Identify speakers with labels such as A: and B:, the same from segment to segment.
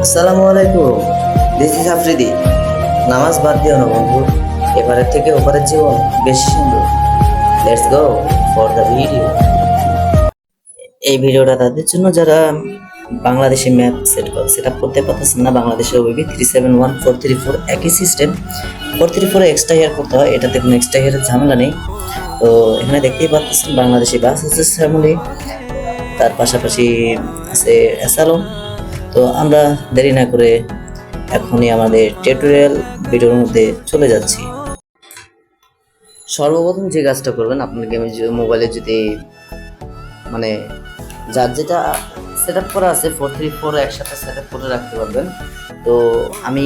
A: আসসালামু আলাইকুম, this is Afridi. নামাজ বাদ দিও না বন্ধু, এবারের থেকে ওপারের জীবন বেশি সুন্দর। Let's go for the video. এই ভিডিওটা তাদের জন্য যারা বাংলাদেশে ম্যাপ সেট আপ করতে পারতেছেন না। বাংলাদেশে ওবিবি 371434 একই সিস্টেম, 434 এক্সট্রা হেয়ার করতে হয়, এটাতে কোনো এক্সট্রা হেয়ারের ঝামেলা নেই। তো এখানে দেখতেই পাচ্ছেন বাংলাদেশি বাস আছে ফ্যামিলি, তার পাশাপাশি আছে অ্যাসালন। তো আমরা দেরি না করে এখনই আমাদের টিউটোরিয়াল ভিডিওর মধ্যে চলে যাচ্ছি। সর্বপ্রথম যে কাজটা করবেন, আপনার গেমের মোবাইলে যদি মানে যার যেটা সেট আপ করা আছে 434 একসাথে সেট আপ করে রাখতে পারবেন। তো আমি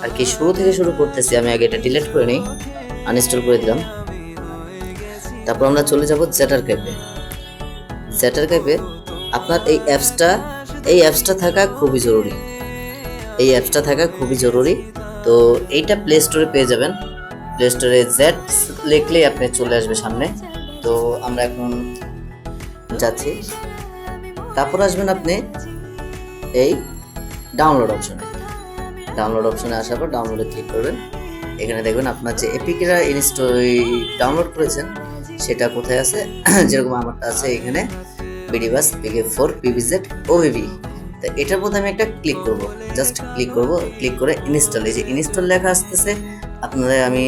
A: আর কি শুরু থেকে শুরু করতেছি। আমি আগে এটা ডিলিট করে নিই, আনইনস্টল করে দিলাম। তারপর আমরা চলে যাব জেটার ক্যাপে। জেটার ক্যাপে আপনার এই অ্যাপসটা থাকা খুবই জরুরি। এই অ্যাপসটা থাকা খুবই জরুরি। তো এইটা প্লে স্টোরে পেয়ে যাবেন। প্লে স্টোরে জেট লিখলেই আপনি চলে আসবে সামনে। তো আমরা এখন যাচ্ছি। তারপর আসবেন আপনি এই ডাউনলোড অপশনে আসার পর ডাউনলোডে ক্লিক করবেন। এখানে দেখবেন আপনার যে এপিকেরা ডাউনলোড করেছেন সেটা কোথায় আছে। যেরকম আমারটা আছে এখানে বিডিবাস PK4 PBZ OBB। তো এটার মধ্যে আমি একটা ক্লিক করব, জাস্ট ক্লিক করে ইনস্টল। এই যে ইনস্টল লেখা আসতেছে, আপনাদের আমি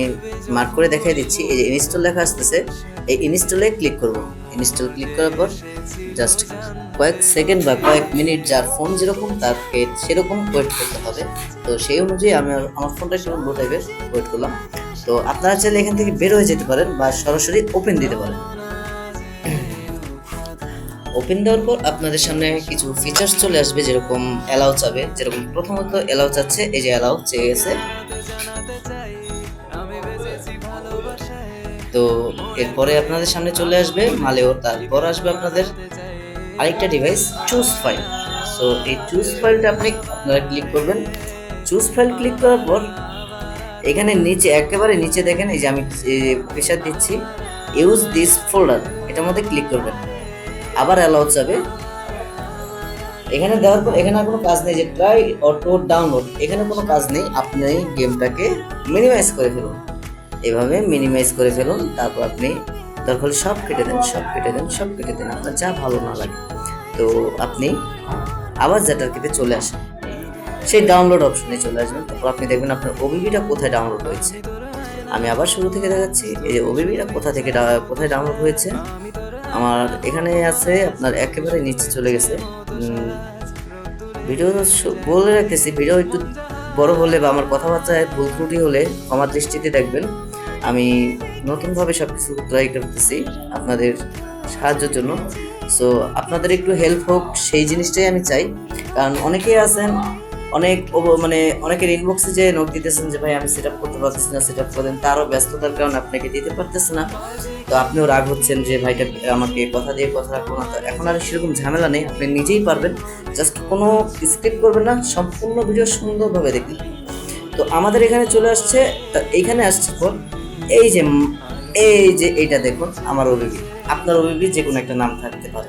A: মার্ক করে দেখাই দিচ্ছি। এই যে ইনস্টল লেখা আসতেছে, এই ইনস্টলে ক্লিক করব। ইনস্টল ক্লিক করার পর জাস্ট কয়েক সেকেন্ড বা কয়েক মিনিট, যার ফোন যেরকম তাকে সেরকম ওয়েট করতে হবে। তো সেই অনুযায়ী আমি আমার ফোনটা একটু লো টাইপের ওয়েট করলাম। তো আপনারা চাইলে এখান থেকে বের হয়ে যেতে পারেন বা সরাসরি ওপেন দিতে পারেন। ওপেন দেওয়ার পর আপনাদের সামনে কিছু ফিচার্স চলে আসবে, যেরকম অ্যালাউ চাবে। যেরকম প্রথমত অ্যালাউ চাচ্ছে, এই যে অ্যালাউ চেয়ে গেছে। তো এরপরে আপনাদের সামনে চলে আসবে মালেও। তারপর আসবে আপনাদের আরেকটা ডিভাইস, চুজ ফাইল। সো এই চুজ ফাইলটা আপনারা ক্লিক করবেন। চুজ ফাইল ক্লিক করার পর এখানে নিচে একেবারে নিচে দেখেন, এই যে আমি প্রেসার দিচ্ছি ইউজ দিস ফোল্ডার, এটার মধ্যে ক্লিক করবেন। আবার অ্যালাউ যাবে। এখানে দেওয়ার পর এখানে আর কোনো কাজ নেই যে ট্রাই অটো ডাউনলোড, এখানে কোনো কাজ নেই। আপনি গেমটাকে মিনিমাইজ করে ফেলুন, এভাবে মিনিমাইজ করে ফেলুন। তারপর আপনি দরকার হলে সব কেটে দেন, আপনার যা ভালো না লাগে। তো আপনি আবার জেটার কেটে চলে আসেন, সেই ডাউনলোড অপশনে চলে আসবেন। তারপর আপনি দেখবেন আপনার ওবিবিটা কোথায় ডাউনলোড হয়েছে। আমি আবার শুরু থেকে দেখাচ্ছি, এই যে ওবিবিটা কোথায় ডাউনলোড হয়েছে। আমার এখানে আছে, আপনার একেবারে নিচে চলে গেছে। ভিডিও বলে রাখতেছি, ভিডিও একটু বড় হলে বা আমার কথাবার্তায় ভুল ত্রুটি হলে ক্ষমা দৃষ্টিতে দেখবেন। আমি নতুনভাবে সব কিছু ট্রাই করতেছি আপনাদের সাহায্যের জন্য। সো আপনাদের একটু হেল্প হোক, সেই জিনিসটাই আমি চাই। কারণ অনেকেই আছেন, অনেকের ইনবক্সে যে নোট দিতেছেন যে ভাই আমি সেট আপ করতে পারতেছি না, সেট আপ করেন। তারও ব্যস্ততার কারণে আপনাকে দিতে পারতেছে না। তো আপনিও রাগ হচ্ছেন যে ভাইটা আমাকে কথা দিয়ে কথা রাখবো না। তো এখন আর সেরকম ঝামেলা নেই, আপনি নিজেই পারবেন। জাস্ট কোনো স্কিপ করবেন না, সম্পূর্ণ ভিডিও সুন্দরভাবে দেখুন। তো আমাদের এখানে চলে আসছে। এইখানে আসছে পর এই যে এইটা দেখুন, আমার ওবিবি। আপনার ওবিবি যে কোনো একটা নাম থাকতে পারে।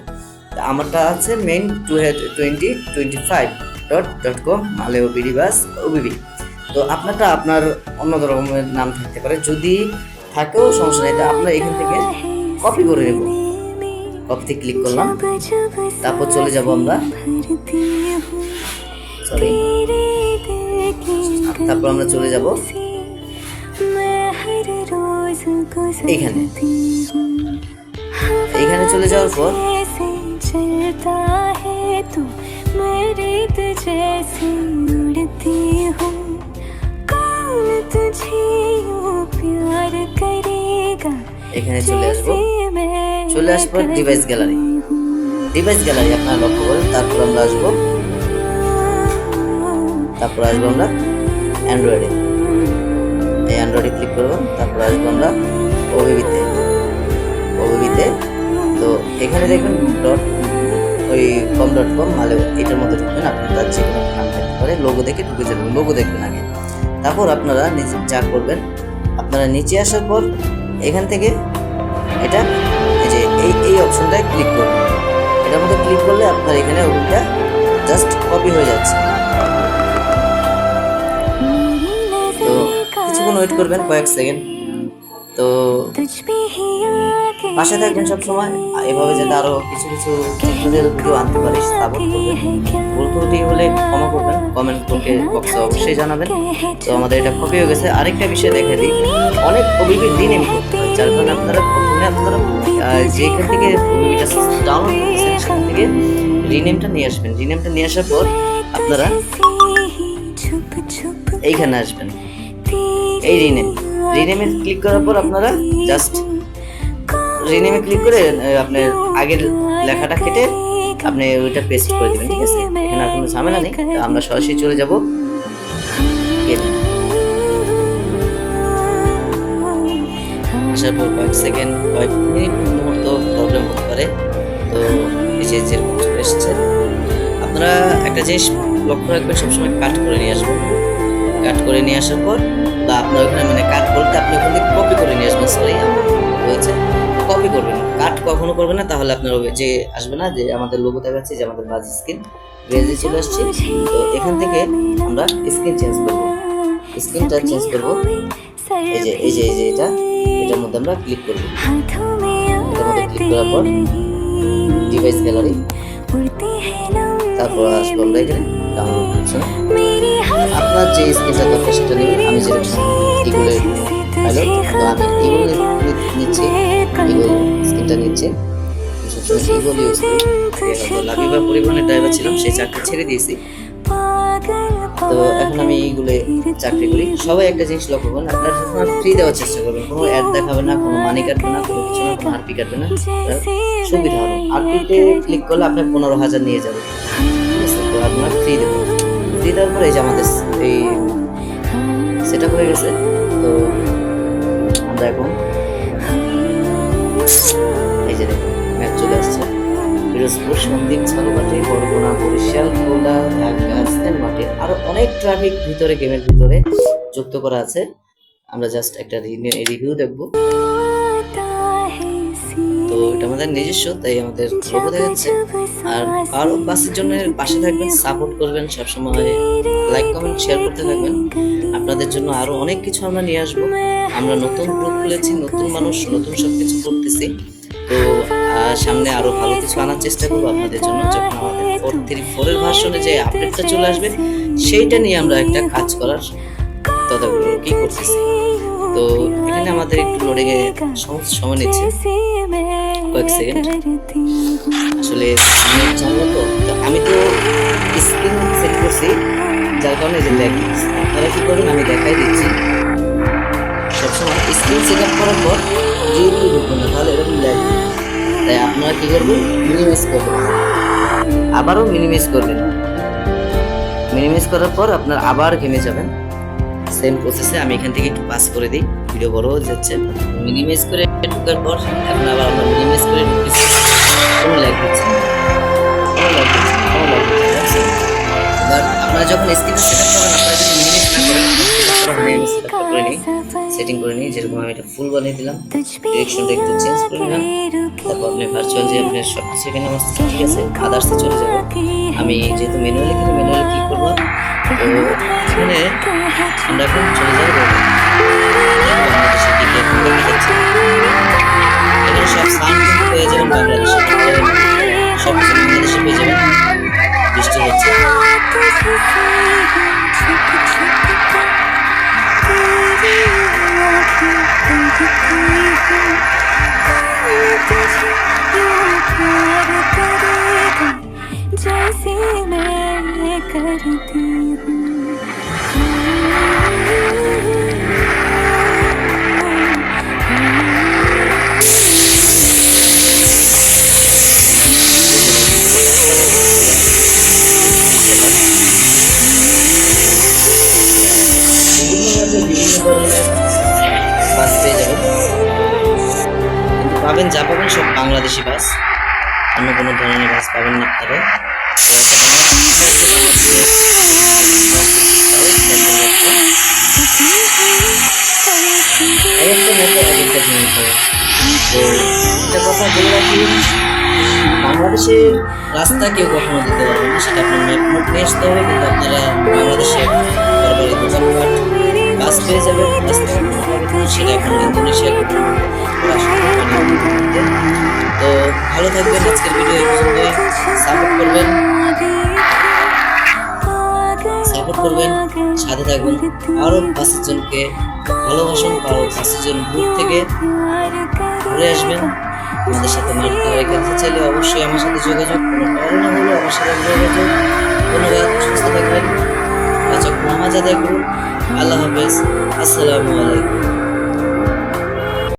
A: আমারটা আছে মেইন 2025.com মালেও বিডিবাস ওবিবি। তো আপনারটা আপনার অন্য রকমের নাম থাকতে পারে, যদি থাকেও সমস্যা নেই। এটা আপনার এখান থেকে কপি করে নেব। কপিতে ক্লিক করলাম, তারপর চলে যাব আমরা চলে যাব এইখানে চলে যাওয়ার পর এখানে চলে আসবো। চলে আসবো ডিভাইস গ্যালারি আপনারা লক্ষ্য করেন। তারপর আমরা আসবো আমরা অ্যান্ড্রয়েডে। এই অ্যান্ড্রয়েডে ক্লিক করবো। তারপর আসবো আমরা ওবিবিতে। তো এখানে দেখবেন com.com মালেও, এটার মধ্যে ঢুকবেন। আপনারা যে কোনো নাম থাকতে পারে, লোগো দেখে ঢুকে যাবেন। লোগো দেখবেন আগে। তারপর আপনারা যা করবেন, আপনারা নিচে আসার পর এখান থেকে এটা এই যে এই অপশনটায় ক্লিক করবেন। এটার মধ্যে ক্লিক করলে আপনার এখানে ওটা জাস্ট কপি হয়ে যাচ্ছে। কিছুক্ষণ ওয়েট করবেন, কয়েক সেকেন্ড। তো পাশে থাকবেন সব সময়, এভাবে যাতে আরো কিছু কিছু টিউটোরিয়াল ভিডিও আনতে পারি সাপোর্ট করবেন। ভুল ত্রুটি হলে ক্ষমা করবেন, কমেন্ট বক্সে অবশ্যই জানাবেন। তো আমাদের এটা কপি হয়ে গেছে। আরেকটা বিষয় দেখে দিই, অনেক ওবিবি রিনেম করতে হয়, যার কারণে আপনারা প্রথমে যেখান থেকে ওবিবিটা ডাউনলোড করছেন সেখান থেকে রিনেমটা নিয়ে আসবেন। রিনেমটা নিয়ে আসার পর আপনারা এইখানে আসবেন, এই রিনেমে ক্লিক করার পর আপনারা জাস্ট রিনেমে ক্লিক করে আপনার আগের লেখাটা কেটে আপনি ওইটা পেস্ট করে দেবেন, ঠিক আছে? এখানে আর কোনো ঝামেলা নেই। আমরা সরাসরি চলে যাব আসার পর কয়েক সেকেন্ড, কয়েক মিনিট মুহূর্ত প্রবলেম হতে পারে। তো এই যে যেরকম চলে এসছে, আপনারা একটা জিনিস লক্ষ্য রাখবেন, সবসময় কাট করে নিয়ে আসবেন। কাট করে নিয়ে আসার পর বা আপনার ওখানে মানে কাট বলতে আপনি ওখান থেকে কপি করে নিয়ে আসবেন। সরি হয়েছে, কপি করবেন, কাট কখনো করবেন না, তাহলে আপনার যে আসবে না যে আমাদের লোগো দেখাচ্ছে যে আমাদের বাজ স্ক্রিন গ্রেজে চলে আসছে। তো এখান থেকে আমরা স্ক্রিন চেঞ্জ করব, স্ক্রিনটা চেঞ্জ করব। এই যে এটার মধ্যে আমরা ক্লিক করব। এটার মধ্যে ক্লিক করার পর ডিভাইস গ্যালারি, তারপর আসবো আমরা এখানে ডাউনলোড অপশন। আপনার যে স্ক্রিনটা দরকার সেটা নেবেন। আমি যেরকম ইগুলের পাইলট, তো আমি ইগুল নিচ্ছি, ইগুল স্ক্রিনটা নিচ্ছে। সবসময় ইগুল ইউজ করি। লাভিবা পরিবহনের ড্রাইভার ছিলাম, সেই চাকরি ছেড়ে দিয়েছি। তো এখন আমি এইগুলো চাকরি করি। সবাই একটা জিনিস লক্ষ্য করবেন, আপনারা সবসময় ফ্রি দেওয়ার চেষ্টা করবেন। কোনো অ্যাড দেখাবে না, কোনো মানি কাটবে না, কোনো কিছু না, কোনো আরপি কাটবে না, সুবিধা হবে। আরপিতে ক্লিক করলে আপনার 15,000 নিয়ে যাবে, ঠিক আছে? তো আপনার ফ্রি দেবেন। ফ্রি দেওয়ার পরে এই যে আমাদের এই সেট আপ হয়ে গেছে। তো আমরা এখন এই যে দেখুন ম্যাপ চলে আসছে। পিরোজপুর, সন্দ্বীপ, ঝালকাঠি, বরগুনা, বরিশাল, খুলনা, ঢাকা, মাঠে আরো অনেক ট্রাফিক ভিতরে গেমের ভিতরে যুক্ত করা আছে। আমরা জাস্ট একটা রিভিউ দেখব। তো এটা আমাদের নিজস্ব, তাই আমাদের লোগো দেখাচ্ছে। আর আরো বাসের জন্য পাশে থাকবেন, সাপোর্ট করবেন, সবসময় লাইক কমেন্ট শেয়ার করতে থাকবেন। আপনাদের জন্য আরো অনেক কিছু আমরা নিয়ে আসবো। আমরা নতুন গ্রুপ খুলেছি, নতুন মানুষ, নতুন সবকিছু করতেছি। তো সামনে আরো ভালো কিছু আনার চেষ্টা করবো আপনাদের জন্য। যখন আমাদের 4.3.4 এর ভার্সনে যে আপডেটটা চলে আসবে, সেইটা নিয়ে আমরা একটা কাজ করার তদারকি করতেছি। তো এখানে আমাদের একটু লোডিং এ সময় নিচ্ছে, কয়েক সেকেন্ড। আসলে জানবো তো, আমি তো স্ক্রিন সেট করছি, যার কারণে যে ল্যাগ দিচ্ছে। আপনারা কি করবেন আমি দেখাই দিচ্ছি। সবসময় স্ক্রিন সেট আপ করার পর ডিরেক্টলি ঢুকবেন না, তাহলে এরকম ল্যাগ দিবে। তাই আপনারা কি করবেন, মিনিমাইজ করবেন, আবারও মিনিমাইজ করবেন। মিনিমাইজ করার পর আপনার আবার গেমে যাবেন, সেম প্রসেসে। আমি এখান থেকে একটু পাস করে দিই, ভিডিও বড় হয়ে যাচ্ছে। মিনিমাইজ করে ঢোকার পর এখন আবার আমরা মিনিমাইজ করে ঢুকেছি, কোনো ল্যাগ দিচ্ছে না, এবার আপনারা যখন স্ক্রিনটা সেট আপ করবেন, আপনারা যদি মিনিমাইজ না করেন, আমি সেট আপ করে নিই, সেটিং করে নিই। যেরকম আমি এটা ফুল বানিয়ে দিলাম, ডিরেকশনটা একটু চেঞ্জ করে নিলাম। তারপর আপনি ভার্চুয়াল যে আপনার সব কিছু এখানে আমার ঠিক আছে, আদার্সে চলে যাবো। আমি যেহেতু ম্যানুয়ালি ক্লিক করবো। তো এখানে আমরা এখন চলে যাবো বাংলাদেশের দিকে। এখানে সব সাউন্ড পেয়ে যাবেন বাংলাদেশে, সব কিছু বাংলাদেশে পেয়ে যাবেন। বৃষ্টি হচ্ছে,
B: जैसे मैं करती हूँ।
A: বাস পেয়ে যাবেন, কিন্তু পাবেন যা পাবেন সব বাংলাদেশি বাস, অন্য কোনো ধরনের বাস পাবেন না আপনারা। বাংলাদেশের রাস্তা কেউ কখনো দিতে পারবে না, সেটা আপনার ম্যাপ নোট নিয়ে আসতে হবে। কিন্তু আপনারা বাংলাদেশের দোকানপাট, বাস কাজ পেয়ে যাবেন, কাজ পাবেন না সেটা এখন ইন্দোনেশিয়া করবেন। তো ভালো থাকবেন, আজকের ভিডিও এই পর্যন্তই। সাপোর্ট করবেন, সাথে থাকবেন। আরও 5 জনকে ভালোবাসুন, আরও 5 জন গ্রুপ থেকে ঘুরে আসবেন আমাদের সাথে মাঠে খেলতে চাইলে অবশ্যই আমার সাথে যোগাযোগ, কোনো কারণে হলো আমার সাথে যোগাযোগ। ধন্যবাদ, সুস্থ থাকবেন, নামাজ আদায় করুন। আল্লাহ হাফেজ, আসসালামু আলাইকুম।